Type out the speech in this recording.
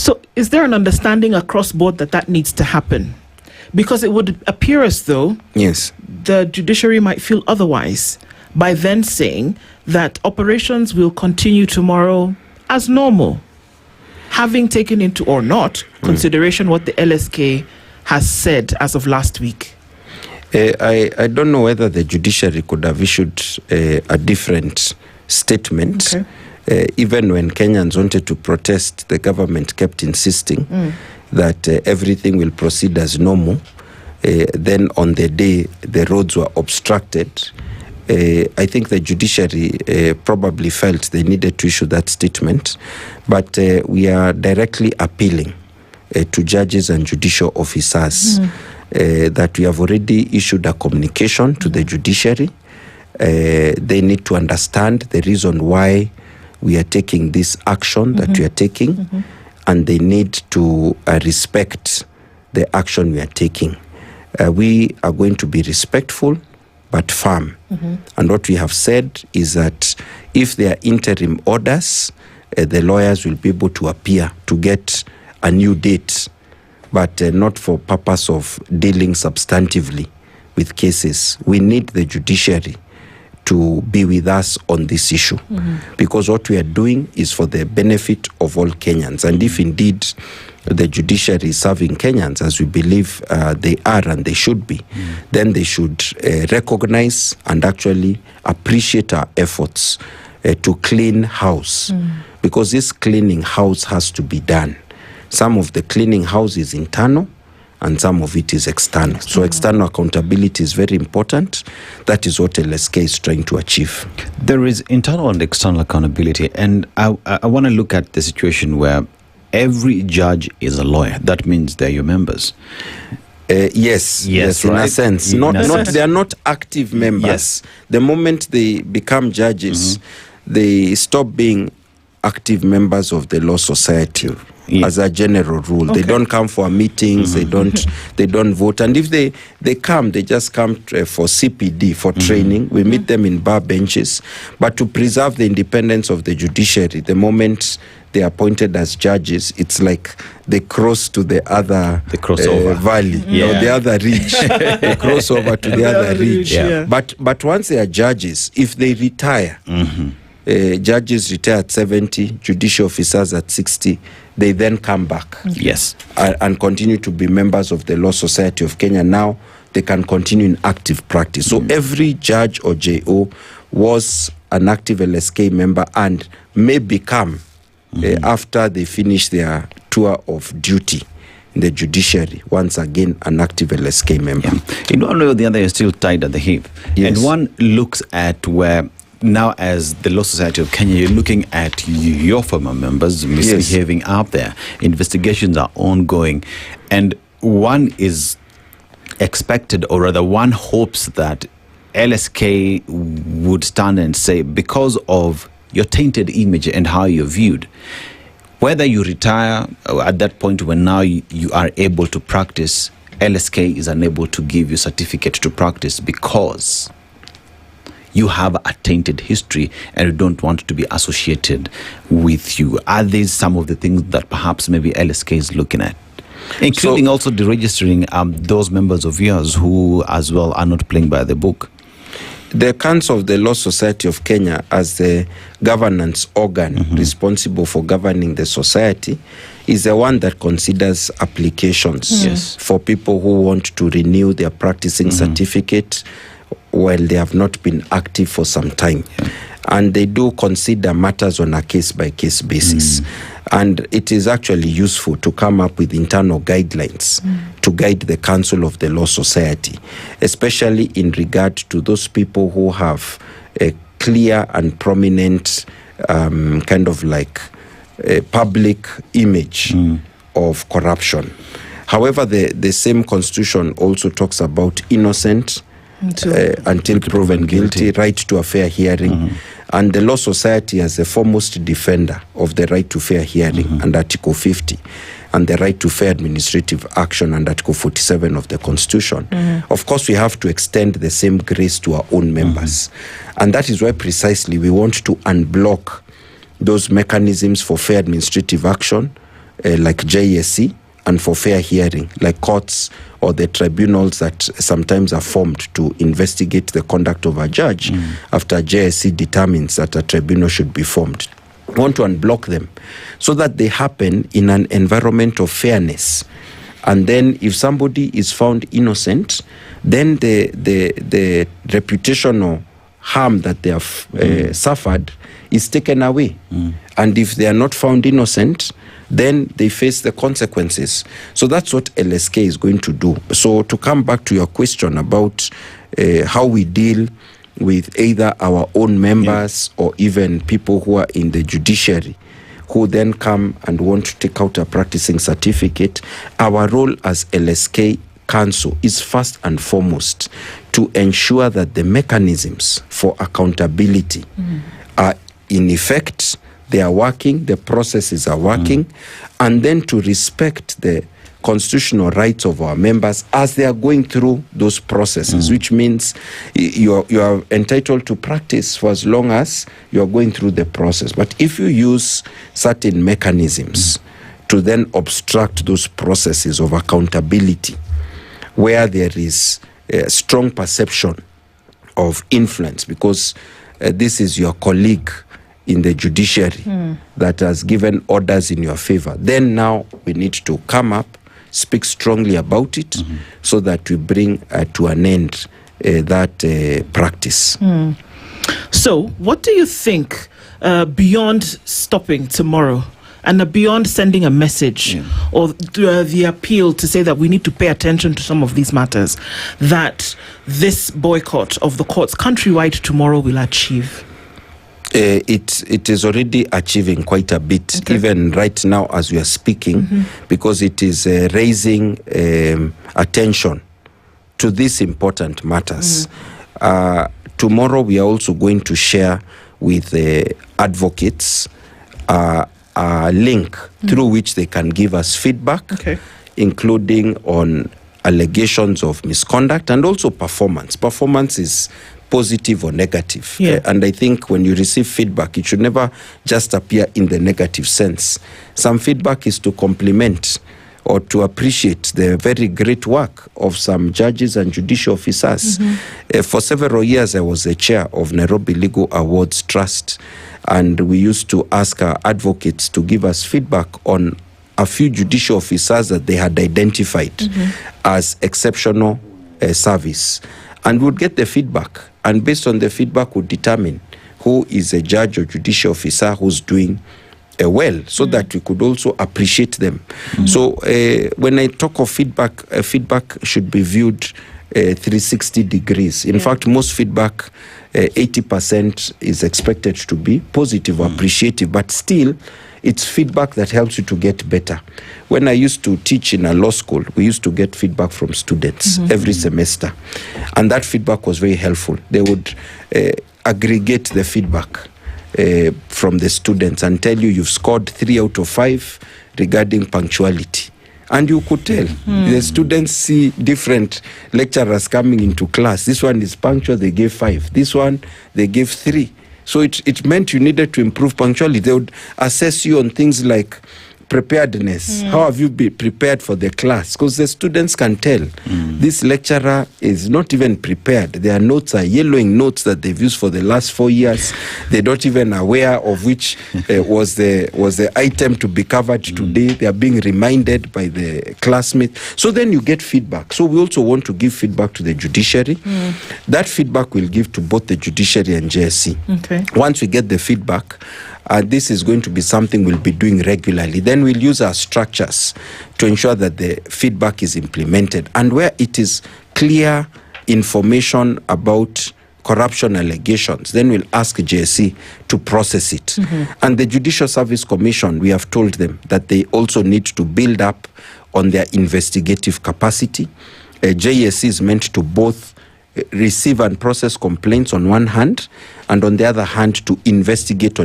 So is there an understanding across board that needs to happen? Because it would appear as though the judiciary might feel otherwise by then saying that operations will continue tomorrow as normal, having taken into or not consideration what the LSK has said as of last week. I don't know whether the judiciary could have issued a different statement. Even when Kenyans wanted to protest, the government kept insisting that everything will proceed as normal. Then on the day, the roads were obstructed. I think the judiciary probably felt they needed to issue that statement. But we are directly appealing to judges and judicial officers that we have already issued a communication to the judiciary. They need to understand the reason why we are taking this action that we are taking, and they need to respect the action we are taking. We are going to be respectful but firm. And what we have said is that if there are interim orders, the lawyers will be able to appear to get a new date, but not for purpose of dealing substantively with cases. We need the judiciary to be with us on this issue, because what we are doing is for the benefit of all Kenyans. And if indeed the judiciary is serving Kenyans, as we believe they are and they should be, then they should recognize and actually appreciate our efforts to clean house, because this cleaning house has to be done. Some of the cleaning house is internal, and some of it is external. So external accountability is very important. That is what LSK is trying to achieve. There is internal and external accountability, and I want to look at the situation where every judge is a lawyer. That means they're your members. Yes, right? In a sense. They are not active members. Yes. The moment they become judges, they stop being active members of the law society. As a general rule, they don't come for meetings. They don't vote, and if they come, they just come for CPD, for training. We meet them in bar benches, but to preserve the independence of the judiciary, the moment they are appointed as judges, it's like they cross to the other valley, the other ridge. They cross over to the other ridge. But once they are judges, if they retire. Judges retire at 70, judicial officers at 60. They then come back and continue to be members of the Law Society of Kenya. Now they can continue in active practice. So every judge or JO was an active LSK member and may become, after they finish their tour of duty in the judiciary, once again an active LSK member. In one way or the other, you're still tied at the hip. And one looks at where now, as the Law Society of Kenya, you're looking at your former members misbehaving out there. Investigations are ongoing. And one is expected, or rather one hopes that LSK would stand and say, because of your tainted image and how you're viewed, whether you retire at that point when now you are able to practice, LSK is unable to give you certificate to practice because you have a tainted history and you don't want to be associated with you. Are these some of the things that perhaps maybe LSK is looking at? Including also deregistering those members of yours who as well are not playing by the book. The Council of the Law Society of Kenya, as the governance organ responsible for governing the society, is the one that considers applications for people who want to renew their practicing certificate while they have not been active for some time. And they do consider matters on a case-by-case basis. And it is actually useful to come up with internal guidelines to guide the Council of the Law Society, especially in regard to those people who have a clear and prominent kind of like a public image of corruption. However, the same constitution also talks about innocent until proven guilty, right to a fair hearing. And the Law Society as the foremost defender of the right to fair hearing under Article 50 and the right to fair administrative action under Article 47 of the Constitution. Of course, we have to extend the same grace to our own members. And that is why precisely we want to unblock those mechanisms for fair administrative action like JSC, and for fair hearing, like courts or the tribunals that sometimes are formed to investigate the conduct of a judge after JSC determines that a tribunal should be formed. We want to unblock them so that they happen in an environment of fairness. And then if somebody is found innocent, then the reputational harm that they have suffered is taken away. And if they are not found innocent, then they face the consequences. So that's what LSK is going to do. So to come back to your question about how we deal with either our own members or even people who are in the judiciary, who then come and want to take out a practicing certificate, our role as LSK Council is first and foremost to ensure that the mechanisms for accountability are in effect, they are working, the processes are working, and then to respect the constitutional rights of our members as they are going through those processes, which means you are entitled to practice for as long as you are going through the process. But if you use certain mechanisms to then obstruct those processes of accountability, where there is a strong perception of influence, because this is your colleague in the judiciary that has given orders in your favor, then now we need to come up, speak strongly about it, so that we bring to an end that practice. So what do you think, beyond stopping tomorrow and beyond sending a message or the appeal to say that we need to pay attention to some of these matters, that this boycott of the courts countrywide tomorrow will achieve? It is already achieving quite a bit, even right now as we are speaking, because it is raising attention to these important matters. Tomorrow we are also going to share with advocates a link through which they can give us feedback, including on allegations of misconduct and also performance. Performance is positive or negative. And I think when you receive feedback, it should never just appear in the negative sense. Some feedback is to compliment or to appreciate the very great work of some judges and judicial officers. For several years, I was the chair of Nairobi Legal Awards Trust, and we used to ask our advocates to give us feedback on a few judicial officers that they had identified as exceptional service. And we'd get the feedback, and based on the feedback, would determine who is a judge or judicial officer who's doing well, so that we could also appreciate them. So when I talk of feedback, feedback should be viewed 360 degrees. In fact, most feedback, 80% is expected to be positive or appreciative, but still, it's feedback that helps you to get better. When I used to teach in a law school, we used to get feedback from students every semester. And that feedback was very helpful. They would aggregate the feedback from the students and tell you you've scored 3 out of 5 regarding punctuality. And you could tell. The students see different lecturers coming into class. This one is punctual, they gave 5. This one, they gave 3. So it meant you needed to improve punctuality. They would assess you on things like preparedness. How have you been prepared for the class? Because the students can tell this lecturer is not even prepared. Their notes are yellowing notes that they've used for the last 4 years. They're not even aware of which was the item to be covered today. They are being reminded by the classmate. So then you get feedback. So we also want to give feedback to the judiciary. That feedback will give to both the judiciary and JSC. Once we get the feedback, this is going to be something we'll be doing regularly. Then we'll use our structures to ensure that the feedback is implemented. And where it is clear information about corruption allegations, then we'll ask JSC to process it. And the Judicial Service Commission, we have told them that they also need to build up on their investigative capacity. JSC is meant to both receive and process complaints on one hand, and on the other hand to investigate on